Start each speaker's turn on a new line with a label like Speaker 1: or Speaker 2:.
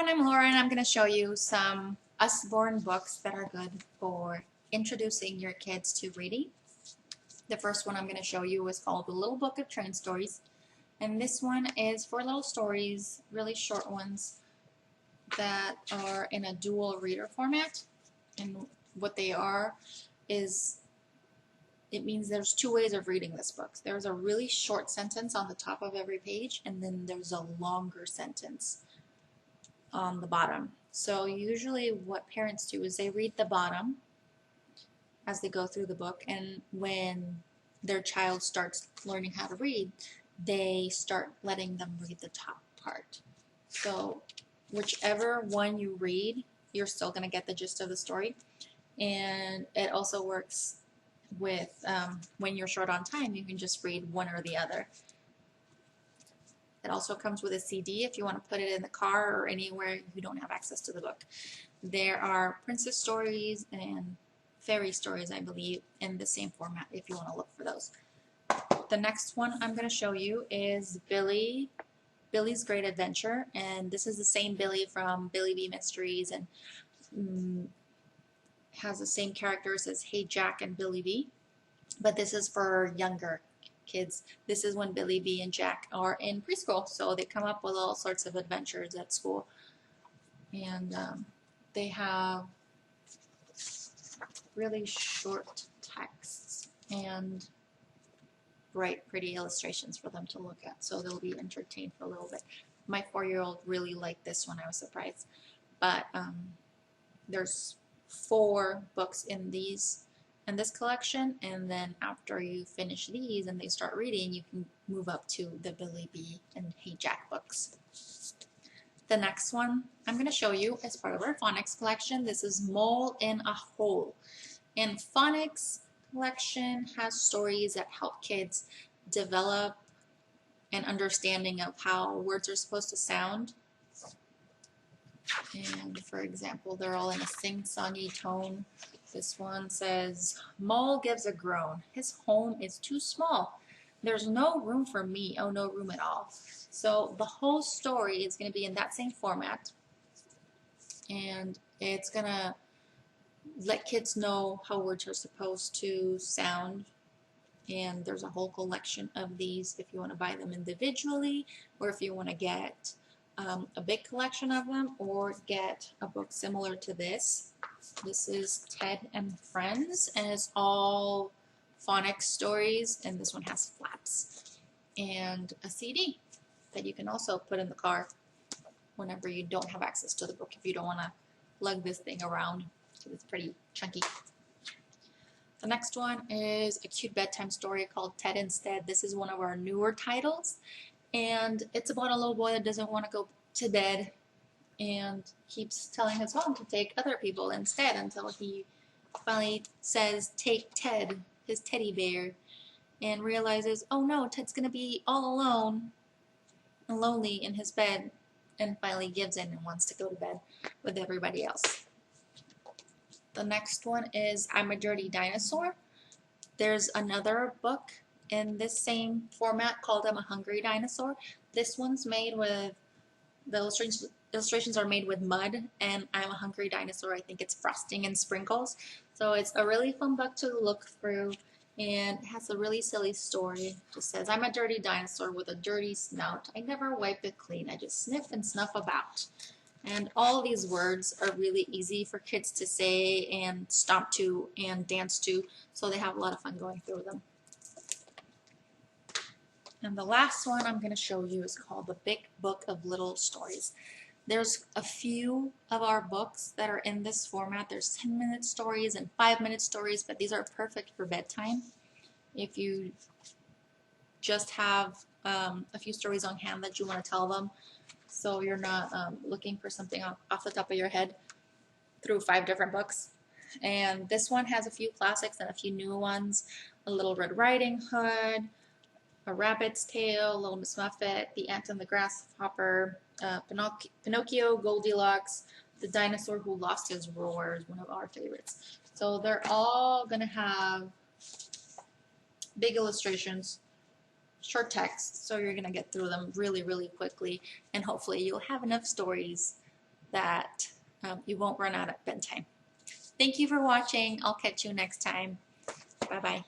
Speaker 1: everyone, I'm Laura and I'm going to show you some Usborne books that are good for introducing your kids to reading. The first one I'm going to show you is called The Little Book of Train Stories, and this one is for little stories, really short ones that are in a dual reader format. And what they are is, it means there's two ways of reading this book. There's a really short sentence on the top of every page, and then there's a longer sentence on the bottom. So usually what parents do is they read the bottom as they go through the book, and when their child starts learning how to read, they start letting them read the top part. So whichever one you read, you're still going to get the gist of the story. And it also works with when you're short on time, you can just read one or the other. It also comes with a CD if you want to put it in the car or anywhere you don't have access to the book. There are princess stories and fairy stories, I believe, in the same format if you want to look for those. The next one I'm going to show you is Billy's Great Adventure, and this is the same Billy from Billy B Mysteries, and has the same characters as Hey Jack and Billy B, but this is for younger kids. This is when Billy B and Jack are in preschool, so they come up with all sorts of adventures at school, and they have really short texts and bright, pretty illustrations for them to look at, so they'll be entertained for a little bit. My 4-year-old really liked this one. I was surprised, but there's 4 books in this collection, and then after you finish these and they start reading, you can move up to the Billy B and Hey Jack books. The next one I'm going to show you is part of our phonics collection. This is Mole in a Hole. And phonics collection has stories that help kids develop an understanding of how words are supposed to sound. And for example, they're all in a sing-songy tone. This one says, Mole gives a groan. His home is too small. There's no room for me. Oh, no room at all. So the whole story is going to be in that same format. And it's going to let kids know how words are supposed to sound. And there's a whole collection of these if you want to buy them individually, or if you want to get a big collection of them, or get a book similar to this. This is Ted and Friends, and it's all phonics stories, and this one has flaps and a CD that you can also put in the car whenever you don't have access to the book, if you don't want to lug this thing around because it's pretty chunky. The next one is a cute bedtime story called Ted Instead. This is one of our newer titles, and it's about a little boy that doesn't want to go to bed and keeps telling his mom to take other people instead, until he finally says, take Ted, his teddy bear, and realizes, oh no, Ted's going to be all alone and lonely in his bed, and finally gives in and wants to go to bed with everybody else. The next one is I'm a Dirty Dinosaur. There's another book in this same format called I'm a Hungry Dinosaur. This one's made with, the illustrations are made with mud, and I'm a Hungry Dinosaur, I think it's frosting and sprinkles. So it's a really fun book to look through, and it has a really silly story. It just says, I'm a dirty dinosaur with a dirty snout. I never wipe it clean. I just sniff and snuff about. And all these words are really easy for kids to say and stomp to and dance to, so they have a lot of fun going through them. And the last one I'm going to show you is called The Big Book of Little Stories. There's a few of our books that are in this format. There's 10-minute stories and 5-minute stories, but these are perfect for bedtime. If you just have a few stories on hand that you want to tell them, so you're not looking for something off the top of your head through 5 different books. And this one has a few classics and a few new ones. A Little Red Riding Hood, A Rabbit's Tale, Little Miss Muffet, The Ant and the Grasshopper, Pinocchio, Goldilocks, The Dinosaur Who Lost His Roar is one of our favorites. So they're all going to have big illustrations, short text, so you're going to get through them really, really quickly, and hopefully you'll have enough stories that you won't run out at bedtime. Thank you for watching. I'll catch you next time. Bye-bye.